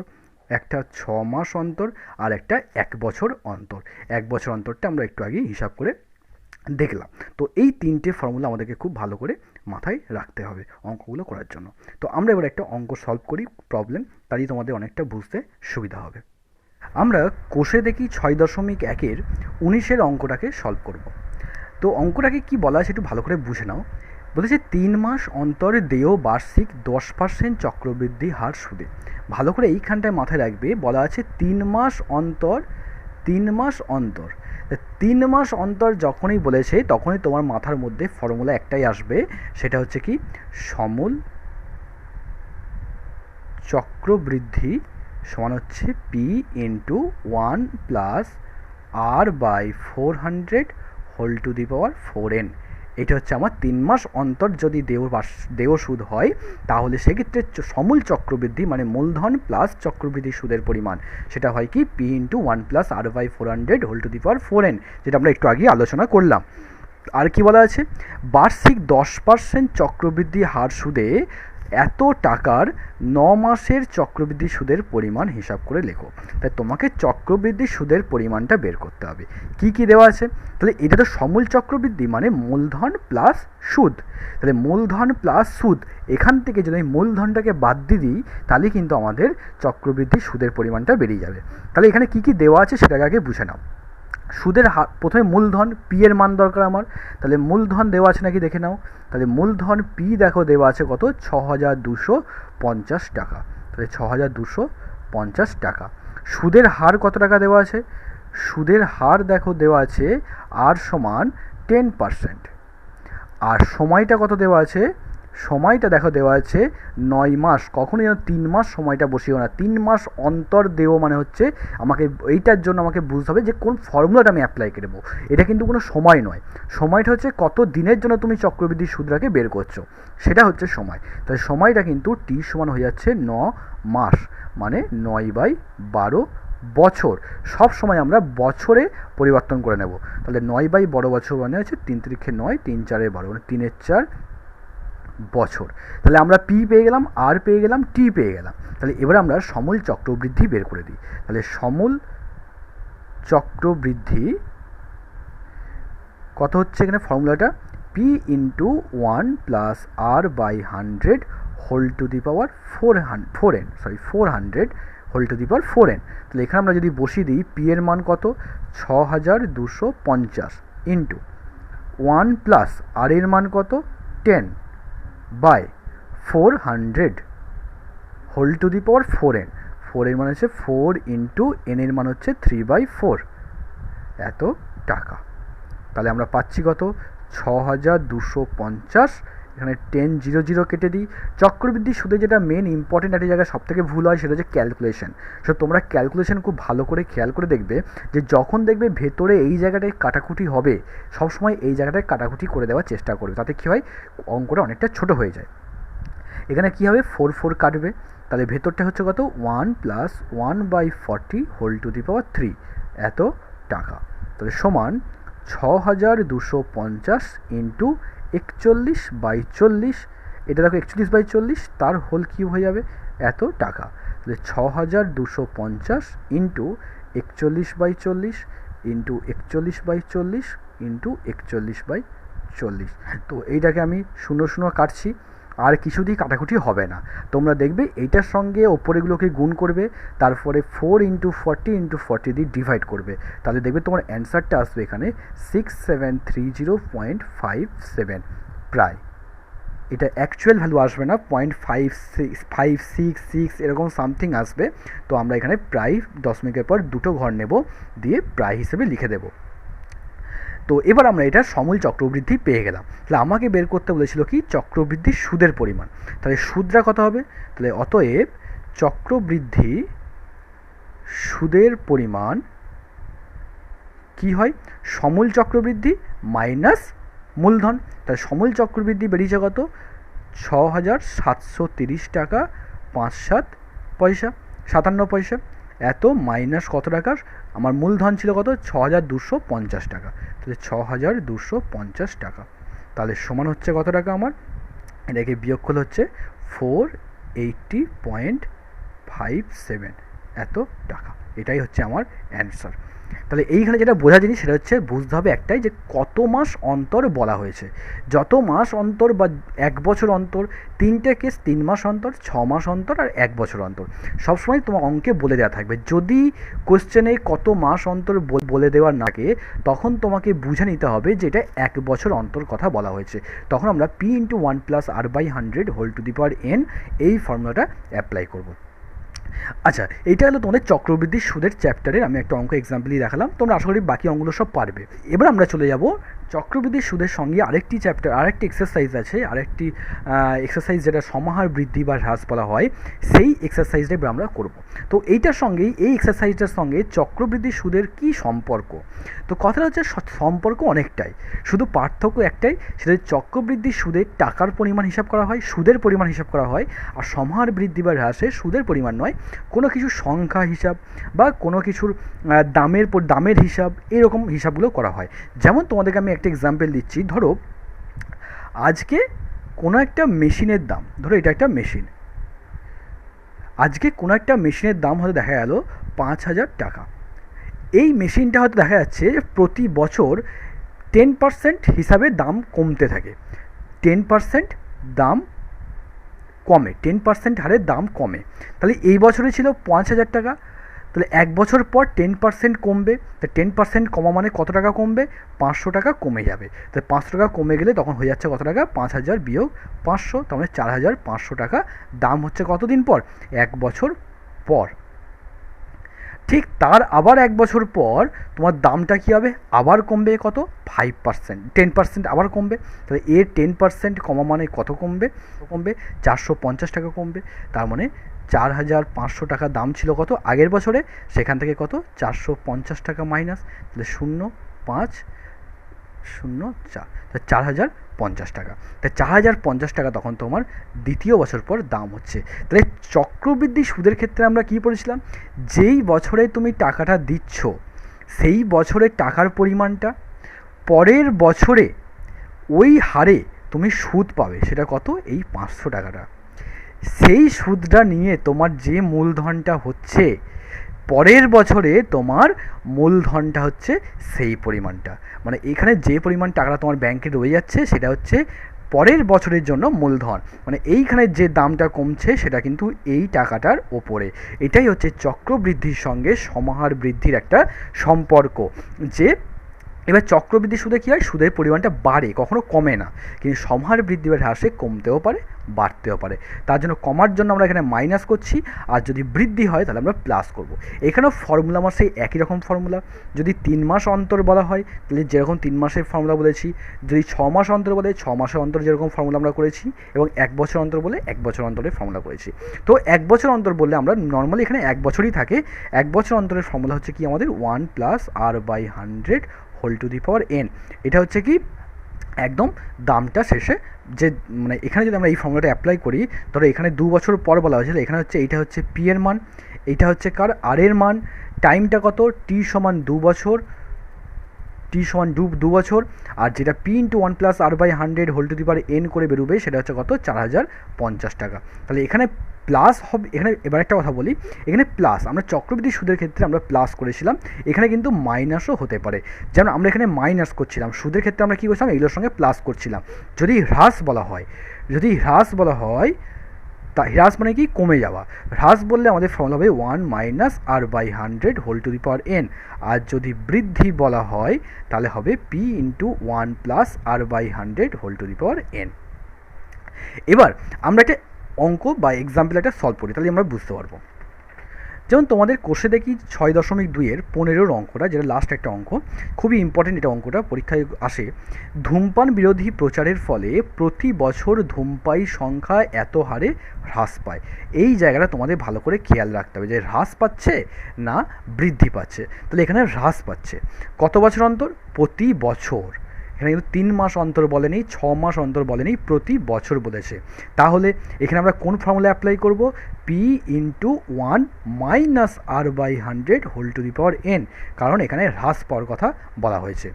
একটা 6 মাস অন্তর, আর একটা 1 বছর অন্তর। 1 বছর অন্তরটা আমরা একটু আগেই হিসাব করে দেখলাম। তো এই 3টে ফর্মুলা আমাদেরকে খুব ভালো করে মাথায় রাখতে হবে অঙ্কগুলো করার জন্য। তো আমরা এবার একটা অঙ্ক সলভ করি প্রবলেম, তাই তোমাদের অনেকটা বুঝতে সুবিধা হবে। আমরা কোষে দেখি 6.1-এর 19-এর অঙ্কটাকে সলভ করব। তো অঙ্কটাকে কি বলা আছে একটু ভালো করে বুঝে নাও। বলেছে 3 মাস অন্তর দেয় বার্ষিক 10% চক্রবৃদ্ধি হার সুদে। ভালো করে এইখানটায় মাথায় রাখবে, বলা আছে 3 মাস অন্তর, 3 মাস অন্তর। 3 মাস অন্তর যখনই বলেছে তখনই তোমার মাথার মধ্যে ফর্মুলা একটাই আসবে, সেটা হচ্ছে কি, সমূল চক্রবৃদ্ধি সমান হচ্ছে p × 1 plus r/400 whole to the power 4n। এটা হচ্ছে আমার 3 মাস অন্তর যদি দেয় সুদ হয়, তাহলে সেক্ষেত্রে সমূল চক্রবৃদ্ধি মানে মূলধন প্লাস চক্রবৃদ্ধি সুদের পরিমাণ, সেটা হয় কি p × 1 plus r/400 whole to the power 4n, যেটা আমরা একটু আগে আলোচনা করলাম। আর কি বলা আছে, বার্ষিক 10% চক্রবৃদ্ধি হার সুদে এত টাকার 9 মাসের চক্রবৃদ্ধি সুদের পরিমাণ হিসাব করে লেখো। তাই তোমাকে চক্রবৃদ্ধি সুদের পরিমাণটা বের করতে হবে। কি কি দেওয়া আছে, তাহলে এটা তো সমূল চক্রবৃদ্ধি মানে মূলধন প্লাস সুদ। তাহলে মূলধন প্লাস সুদ, এখান থেকে যদি আমি মূলধনটাকে বাদ দিয়ে দিই তাহলে কিন্তু আমাদের চক্রবৃদ্ধি সুদের পরিমাণটা বেরিয়ে যাবে। তাহলে এখানে কি কি দেওয়া আছে সেটাকে আগে বুঝে নাও। সুদের হার, প্রথমে মূলধন পি এর মান দরকার আমার, তাহলে মূলধন দেওয়া আছে নাকি দেখে নাও। তাহলে মূলধন পি দেখো দেওয়া আছে কত, 6,250 টাকা। তাহলে 6,250 টাকা। সুদের হার কত টাকা দেওয়া আছে, সুদের হার দেখো দেওয়া আছে আর সমান 10%। আর সময়টা কত দেওয়া আছে, সময়টা দেখো দেওয়া আছে 9 মাস। কখনোই যেন 3 মাস সময়টা বসিও না, 3 মাস অন্তর দেও মানে হচ্ছে আমাকে এইটার জন্য আমাকে বুঝতে হবে যে কোন ফর্মুলাটা আমি অ্যাপ্লাই করবো। এটা কিন্তু কোনো সময় নয়, সময়টা হচ্ছে কত দিনের জন্য তুমি চক্রবৃদ্ধি সুদটাকে বের করছো, সেটা হচ্ছে সময়। তাহলে সময়টা কিন্তু টি সমান হয়ে যাচ্ছে 9 মাস, মানে 9/12 বছর। সব সময় আমরা বছরে পরিবর্তন করে নেব। তাহলে 9/12 বছর মানে হচ্ছে 3 × 9, 3 × 4 = 12, মানে 3 × 4 বছর। তাহলে আমরা পি পেয়ে গেলাম, আর পেয়ে গেলাম, টি পেয়ে গেলাম। তাহলে এবার আমরা সমূল চক্রবৃদ্ধি বের করে দিই। তাহলে সমূল চক্রবৃদ্ধি কত হচ্ছে, এখানে ফর্মুলাটা p × 1 plus r/100 whole to the power 400 whole to the power 4n। তাহলে এখানে আমরা যদি বসিয়ে দিই, পি এর মান কত, 6,250 ইন্টু 1 প্লাস আর এর মান কত, 10/400 whole to the power 4n। 4 এর মান হচ্ছে 4 ইন্টু n এর মান হচ্ছে 3/4, এত টাকা। তাহলে আমরা পাচ্ছি কত, 6,250। এখানে 10 0 0 কেটে দিই। চক্রবৃদ্ধি সুদে যেটা মেন ইম্পর্টেন্ট একটা জায়গায় সব থেকে ভুল হয় সেটা হচ্ছে ক্যালকুলেশন। সো তোমরা ক্যালকুলেশন খুব ভালো করে খেয়াল করে দেখবে, যে যখন দেখবে ভেতরে এই জায়গাটায় কাটাকুটি হবে, সবসময় এই জায়গাটায় কাটাকুটি করে দেওয়ার চেষ্টা করবে, তাতে কী হয়, অঙ্কটা অনেকটা ছোট হয়ে যায়। এখানে কী হবে, 4 4 কাটবে, তাহলে ভেতরটা হচ্ছে কত, 1 plus 1/40 whole to the power 3, এত টাকা। তাহলে সমান 6,250 ইন্টু 41/40, এটা দেখো 41/40, তার হোল কিউব হয়ে যাবে এত টাকা। তাহলে 6250 ইন্টু 41/40 ইন্টু 41/40 ইন্টু 41/40। তো এইটাকে আমি 0 কাটছি, আর কিছু দিয়ে কাটাকুটি হবে না। তোমরা দেখবে এইটার সঙ্গে ওপরেগুলোকে গুণ করবে, তারপরে 4 ইন্টু 40 ইন্টু 40 দিয়ে ডিভাইড করবে, তাহলে দেখবে তোমার অ্যান্সারটা আসবে এখানে 6730.57 প্রায়। এটা অ্যাকচুয়াল ভ্যালু আসবে না, 0.566 এরকম সামথিং আসবে। তো আমরা এখানে প্রায় দশমিকের পর দুটো ঘর নেব, দিয়ে প্রায় হিসেবে লিখে দেব। তো এবার আমরা এটা সমূল চক্রবৃদ্ধি পেয়ে গেলাম। তাহলে আমাকে বের করতে বলেছিল কি চক্রবৃদ্ধির সুদের পরিমাণ। তাহলে সুদটা কত হবে? তাহলে অতএব চক্রবৃদ্ধি সুদের পরিমাণ কি হয়? সমূল চক্রবৃদ্ধি মাইনাস মূলধন। তাহলে সমূল চক্রবৃদ্ধি বেরিয়েছে কত? 6730 টাকা 57 পয়সা। এত মাইনাস কত টাকার? আমার মূলধন ছিল কত? 6250 টাকা। তাহলে 6250 টাকা, তাহলে সমান হচ্ছে কত টাকা আমার? এটাকে বিয়োগ করলে হচ্ছে 480.57 এত টাকা। এটাই হচ্ছে আমার অ্যান্সার। তাহলে এইখানে যেটা বোঝা জিনিস সেটা হচ্ছে বুঝতে হবে একটাই, যে কত মাস অন্তর বলা হয়েছে। যত মাস অন্তর বা 1 বছর অন্তর, 3টে কেস 3 মাস অন্তর, 6 মাস অন্তর আর 1 বছর অন্তর, সবসময় তোমার অঙ্কে বলে দেওয়া থাকবে। যদি কোশ্চেনে কত মাস অন্তর বলে দেওয়ার নাকে, তখন তোমাকে বুঝে নিতে হবে যে এটা 1 বছর অন্তর কথা বলা হয়েছে। তখন আমরা P × 1 + R/100 n এই ফর্মুলাটা অ্যাপ্লাই করব। আচ্ছা, এটা হলো তোমাদের চক্রবৃদ্ধি সুদের চ্যাপ্টারের আমি একটা অঙ্ক এক্সাম্পলই দেখালাম। তোমরা আশা করি বাকি অঙ্কগুলো সব পারবে। এবার আমরা চলে যাব চক্রবৃদ্ধি সুদের সঙ্গে আরেকটি চ্যাপ্টার, আরেকটি এক্সারসাইজ আছে, আরেকটি এক্সারসাইজ যেটা সমাহার বৃদ্ধি বা হ্রাস বলা হয়, সেই এক্সারসাইজটা এবার আমরা করব। তো এইটার সঙ্গেই, এই এক্সারসাইজটার সঙ্গে চক্রবৃদ্ধি সুদের কি সম্পর্ক? তো কথাটা হচ্ছে সম্পর্ক অনেকটাই, শুধু পার্থক্য একটাই, সেটা চক্রবৃদ্ধি সুদের টাকার পরিমাণ হিসাব করা হয়, সুদের পরিমাণ হিসাব করা হয়, আর সমাহার বৃদ্ধি বা হ্রাসে সুদের পরিমাণ নয়, কোনো কিছু সংখ্যা হিসাব বা কোনো কিছুর দামের হিসাব, এরকম হিসাবগুলো করা হয়। যেমন তোমাদেরকে আমি একটা এক্সাম্পল দিচ্ছি। ধরো আজকে কোনো একটা মেশিনের দাম, ধরো এটা একটা মেশিন, আজকে কোনো একটা মেশিনের দাম হয়তো দেখা গেল 5000 টাকা। এই মেশিনটা হয়তো দেখা যাচ্ছে প্রতি বছর 10% হিসাবে দাম কমতে থাকে, 10% দাম কমে, 10% হারে দাম কমে। তাহলে এই বছরে ছিল 5000 টাকা, তাহলে 1 বছর পর 10% কমবে। তো 10% কমা মানে কত টাকা কমবে? 500 টাকা কমে যাবে। তাহলে 500 টাকা কমে গেলে তখন হয়ে যাচ্ছে কত টাকা? 5000 বিয়োগ 500, তার মানে 4500 টাকা দাম হচ্ছে কতদিন পর? 1 বছর পর। ঠিক তার আবার 1 বছর পর তোমার দামটা কী হবে? আবার কমবে কত? 5%, 10% আবার কমবে। তাহলে এর 10% কমা মানে কত কমবে? 450 টাকা কমবে। তার মানে 4500 টাকা দাম ছিল কত আগের বছরে, সেখান থেকে কত? 450 টাকা মাইনাস, তাহলে 0.504, 4050 টাকা। তাই 4050 টাকা তখন তোমার দ্বিতীয় বছর পর দাম হচ্ছে। তাহলে চক্রবৃদ্ধি সুদের ক্ষেত্রে আমরা কী পড়েছিলাম? যেই বছরে তুমি টাকাটা দিচ্ছ, সেই বছরের টাকার পরিমাণটা পরের বছরে ওই হারে তুমি সুদ পাবে, সেটা কত? এই 500 টাকাটা। সেই সুদটা নিয়ে তোমার যে মূলধনটা হচ্ছে, পরের বছরে তোমার মূলধনটা হচ্ছে সেই পরিমাণটা। মানে এখানে যে পরিমাণ টাকাটা তোমার ব্যাংকে রয়ে যাচ্ছে, সেটা হচ্ছে পরের বছরের জন্য মূলধন। মানে এইখানে যে দামটা কমছে সেটা কিন্তু এই টাকাটার ওপরে। এটাই হচ্ছে চক্রবৃদ্ধির সঙ্গে সমাহার বৃদ্ধির একটা সম্পর্ক। যে এবার চক্রবৃদ্ধি সুদে কী হয়? সুদের পরিমাণটা বাড়ে, কখনো কমে না। কিন্তু সমাহার বৃদ্ধি বা হ্রাসে কমতেও পারে, বাড়তেও পারে। তার জন্য কমার জন্য আমরা এখানে মাইনাস করছি, আর যদি বৃদ্ধি হয় তাহলে আমরা প্লাস করব। এখানেও ফর্মুলা আমার সেই একই রকম ফর্মুলা। যদি 3 মাস অন্তর বলা হয় তাহলে যেরকম 3 মাসের ফর্মুলা বলেছি, যদি 6 মাস অন্তর বলে 6 মাসের অন্তর যেরকম ফর্মুলা আমরা করেছি, এবং 1 বছর অন্তর বলে 1 বছর অন্তরের ফর্মুলা করেছি। তো 1 বছর অন্তর বললে আমরা নর্মালি এখানে 1 বছরই থাকে। 1 বছর অন্তরের ফর্মুলা হচ্ছে কি আমাদের 1 + R/100 whole to the power n। এটা হচ্ছে কি একদম দামটা শেষে যে, মানে এখানে যদি আমরা এই ফর্মুলাটা অ্যাপ্লাই করি, ধরো এখানে 2 বছর পর বলা হয়েছিল, এখানে হচ্ছে এইটা হচ্ছে পি এর মান, এইটা হচ্ছে কার? আর এর মান। টাইমটা কত? টি সমান 2 বছর, টি সমান 2 বছর, আর যেটা P into 1+r/100 whole to the power n করে বেরোবে সেটা হচ্ছে কত 4050 টাকা। তাহলে এখানে প্লাস হবে, এখানে এবার একটা কথা বলি, এখানে প্লাস আমরা চক্রবৃদ্ধি সুদের ক্ষেত্রে আমরা প্লাস করেছিলাম, এখানে কিন্তু মাইনাসও হতে পারে। যেমন আমরা এখানে মাইনাস করছিলাম, সুদের ক্ষেত্রে আমরা কী করছিলাম, এগুলোর সঙ্গে প্লাস করছিলাম। যদি হ্রাস বলা হয়, তা হ্রাস মানে কি, কমে যাওয়া। হ্রাস বললে আমাদের ফর্মুলা হবে 1 - r/100 whole to the power n। আর যদি বৃদ্ধি বলা হয় তাহলে হবে p into 1+r/100 whole to the power n। এবার আমরা একটা অঙ্ক বা এক্সাম্পল একটা সলভ করি, তাহলে আমরা বুঝতে পারবো। যেমন তোমাদের কোষে দেখি 6.2-এর 15 অঙ্কটা, যেটা লাস্ট একটা অঙ্ক, খুবই ইম্পর্টেন্ট এটা অঙ্কটা, পরীক্ষায় আসে। ধূমপান বিরোধী প্রচারের ফলে প্রতি বছর ধূমপায়ী সংখ্যা এত হারে হ্রাস পায়। এই জায়গাটা তোমাদের ভালো করে খেয়াল রাখতে হবে যে হ্রাস পাচ্ছে না বৃদ্ধি পাচ্ছে। তাহলে এখানে হ্রাস পাচ্ছে কত বছর অন্তর, প্রতি বছর। এখানে কিন্তু 3 মাস অন্তর বলেনি, 6 মাস অন্তর বলেনি, প্রতি বছর বলেছে। তাহলে এখানে আমরা কোন ফর্মুলা অ্যাপ্লাই করব, P into 1 - r/100 whole to the power n, কারণ এখানে হ্রাস পাওয়ার কথা বলা হয়েছে।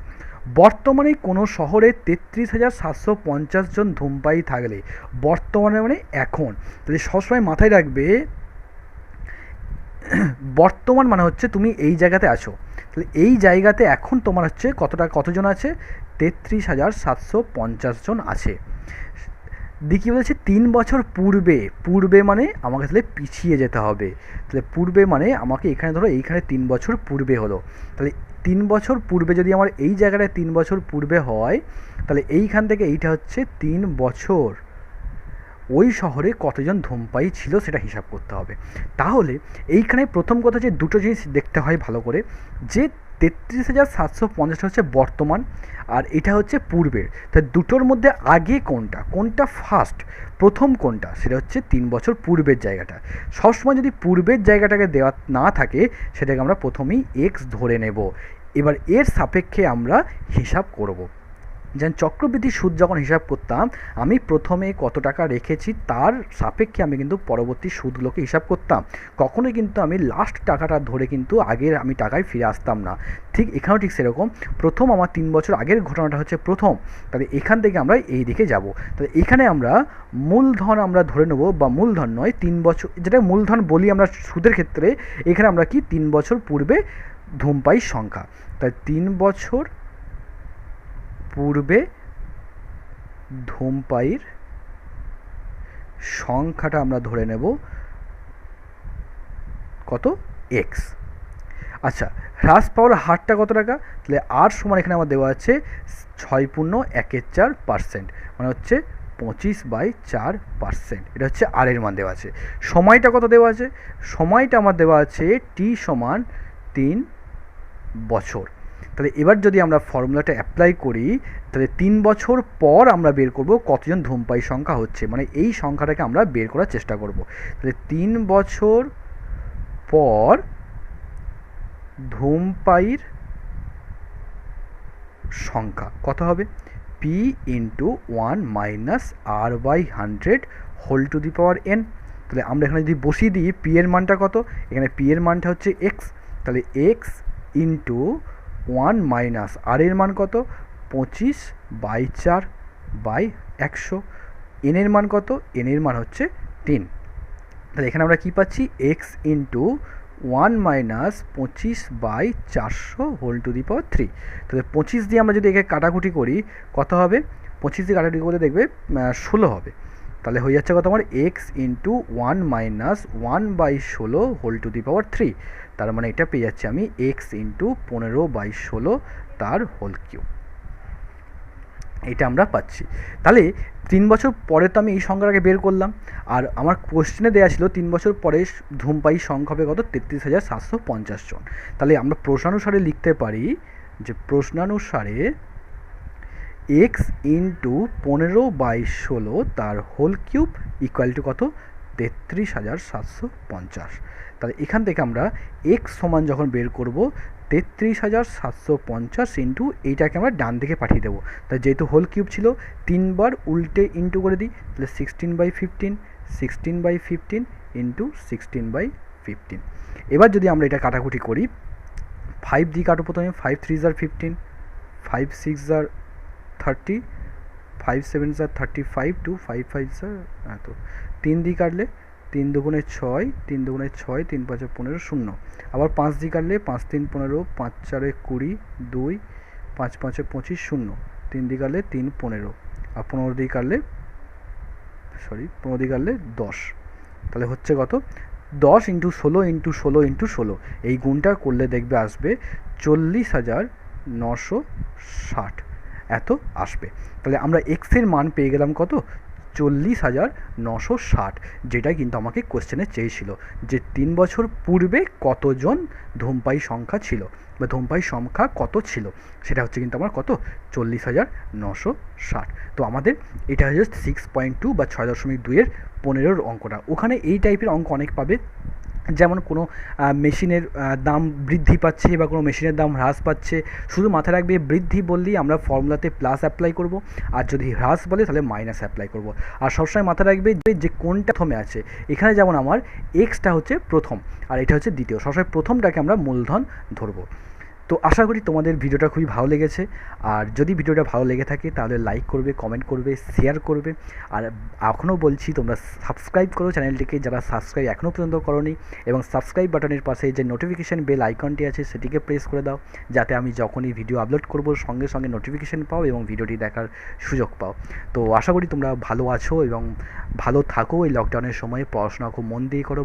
বর্তমানে কোনো শহরে 33,750 জন ধূমপায়ী থাকলে, বর্তমানে মানে এখন, তাহলে সবসময় মাথায় রাখবে বর্তমান মানে হচ্ছে তুমি এই জায়গাতে আছো, তাহলে এই জায়গাতে এখন তোমার হচ্ছে কতজন আছে, 33,750 জন আছে। দেখি বলেছে 3 বছর পূর্বে মানে আমাকে তাহলে পিছিয়ে যেতে হবে। তাহলে পূর্বে মানে আমাকে এখানে ধরো এইখানে 3 বছর পূর্বে হলো, তাহলে 3 বছর পূর্বে যদি আমার এই জায়গাটায় 3 বছর পূর্বে হয়, তাহলে এইখান থেকে এইটা হচ্ছে 3 বছর ওই শহরে কতজন ধূমপায়ী ছিল সেটা হিসাব করতে হবে। তাহলে এইখানে প্রথম কথা যে দুটো জিনিস দেখতে হয় ভালো করে, যে 33,750 হচ্ছে বর্তমান, আর এটা হচ্ছে পূর্বের। তাই দুটোর মধ্যে আগে কোনটা ফার্স্ট, প্রথম কোনটা, সেটা হচ্ছে 3 বছর পূর্বের জায়গাটা। সবসময় যদি পূর্বের জায়গাটাকে দেওয়া না থাকে সেটাকে আমরা প্রথমেই এক্স ধরে নেব। এবার এর সাপেক্ষে আমরা হিসাব করব। যেমন চক্রবৃদ্ধির সুদ যখন হিসাব করতাম, আমি প্রথমে কত টাকা রেখেছি তার সাপেক্ষে আমি কিন্তু পরবর্তী সুদগুলোকে হিসাব করতাম। কখনোই কিন্তু আমি লাস্ট টাকাটা ধরে কিন্তু আগের আমি টাকায় ফিরে আসতাম না। ঠিক এখানেও ঠিক সেরকম, প্রথম আমার 3 বছর আগের ঘটনাটা হচ্ছে প্রথম, তাহলে এখান থেকে আমরা এই দিকে যাব। তাহলে এখানে আমরা মূলধন আমরা ধরে নেব, বা মূলধন নয় 3 বছর, যেটা মূলধন বলি আমরা সুদের ক্ষেত্রে, এখানে আমরা কি 3 বছর পূর্বে ধূমপায়ীর সংখ্যা, তাই 3 বছর পূর্বে ধূমপায়ীর সংখ্যাটা আমরা ধরে নেব কত, এক্স। আচ্ছা, হ্রাস পাওয়ার হারটা কত টাকা, তাহলে আর সমান এখানে আমার দেওয়া আছে 6.14%, মানে হচ্ছে 25/4%। এটা হচ্ছে আর এর মান দেওয়া আছে। সময়টা কত দেওয়া আছে, সময়টা আমার দেওয়া আছে টি সমান 3 বছর। তাহলে এবার যদি আমরা ফর্মুলাটা অ্যাপ্লাই করি, তাহলে 3 বছর পর আমরা বের করব কতজন ধূমপায়ী সংখ্যা হচ্ছে, মানে এই সংখ্যাটাকে আমরা বের করার চেষ্টা করব। তাহলে 3 বছর পর ধূমপায়ীর সংখ্যা কত হবে, P into 1 - r/100 whole to the power n। তাহলে আমরা এখানে যদি বসিয়ে দিই পি এর মানটা কত, এখানে পি এর মানটা হচ্ছে এক্স, তাহলে এক্স ইন্টু 1 - আর এর মান কত, 25/4/100। এন এর মান কত, এন এর মান হচ্ছে 3। তাহলে এখানে আমরা কি পাচ্ছি, X into 1 - 25/400 whole to the power 3। তাহলে 25 দিয়ে আমরা যদি একে কাটাকুটি করি কত হবে, 25 দিয়ে কাটাকুটি করলে দেখবে 16 হবে। তাহলে হয়ে যাচ্ছে কত আমার, X into 1 - 1/16 whole to the power 3। তার মানে এটা পেয়ে যাচ্ছি আমি এক্স ইন্টু 15/16 তার হোল কিউব, এটা আমরা পাচ্ছি। তাহলে 3 বছর পরে তো আমি এই সংখ্যাটাকে বের করলাম, আর আমার কোশ্চেনে দেওয়া ছিল 3 বছর পরে ধূমপায়ী সংখ্যা হবে কত, 33,750 জন। তাহলে আমরা প্রশ্নানুসারে লিখতে পারি যে প্রশ্নানুসারে এক্স ইন্টু 15/16 তার হোল কিউব ইকুয়াল টু কত, 33,750। তাহলে এখান থেকে আমরা এক্স সমান যখন বের করব 33,750 ইন্টু এইটাকে আমরা ডান দিকে পাঠিয়ে দেবো। তাই যেহেতু হোল কিউব ছিল 3 বার উল্টে ইন্টু করে দিই, তাহলে 16/15 16/15 ইন্টু 16/15। এবার যদি আমরা এটা কাটাকুটি করি, 5 দিয়ে কাটো প্রথমে, 5 3 = 15, 5 6 * 30, 5 7 * 35 2 5 5 তো 3 দিয়ে কাটলে 3 দুগুণে 6, 3 দুগুণে 6, 3 5 15 শূন্য। আবার 5 দিয়ে কাটলে 5 3 15, 5 4 20, 2 5 5 25 শূন্য। 3 দিয়ে কাটলে 3 15, আর 15 দিয়ে কাটলে 10। তাহলে হচ্ছে কত? 10 × 16 × 16 × 16, এই গুণটা করলে দেখবে আসবে 40,960 এত আসবে। তাহলে আমরা এক্সের মান পেয়ে গেলাম কত? 40,960, যেটা কিন্তু আমাকে কোশ্চেনে চেয়েছিল যে 3 বছর পূর্বে কতজন ধূমপায়ী সংখ্যা ছিল বা ধূমপায়ী সংখ্যা কত ছিল, সেটা হচ্ছে কিন্তু আমার কত? 40,960। তো আমাদের এটা হচ্ছে 6.2 বা 6.2-এর 15 অঙ্কটা। ওখানে এই টাইপের অঙ্ক অনেক পাবে, যেমন কোনো মেশিনের দাম বৃদ্ধি পাচ্ছে বা কোনো মেশিনের দাম হ্রাস পাচ্ছে। শুধু মাথায় রাখবে বৃদ্ধি বললেই আমরা ফর্মুলাতে প্লাস অ্যাপ্লাই করব, আর যদি হ্রাস বলে তাহলে মাইনাস অ্যাপ্লাই করব। আর সবসময় মাথায় রাখবে যে কোনটা প্রথমে আছে। এখানে যেমন আমার এক্সটা হচ্ছে প্রথম আর এটা হচ্ছে দ্বিতীয়, সবসময় প্রথমটাকে আমরা মূলধন ধরবো। তো আশা করি তোমাদের ভিডিওটা খুবই ভালো লেগেছে। আর যদি ভিডিওটা ভালো লেগে থাকে তাহলে লাইক করবে, কমেন্ট করবে, শেয়ার করবে। আর এখনও বলছি তোমরা সাবস্ক্রাইব করো চ্যানেলটিকে, যারা সাবস্ক্রাইব এখনও পর্যন্ত করোনি, এবং সাবস্ক্রাইব বাটনের পাশে যে নোটিফিকেশান বেল আইকনটি আছে সেটিকে প্রেস করে দাও, যাতে আমি যখনই ভিডিও আপলোড করব সঙ্গে সঙ্গে নোটিফিকেশান পাও এবং ভিডিওটি দেখার সুযোগ পাও। তো আশা করি তোমরা ভালো আছো এবং ভালো থাকো। এই লকডাউনের সময়ে পড়াশোনা খুব মন দিয়ে করো।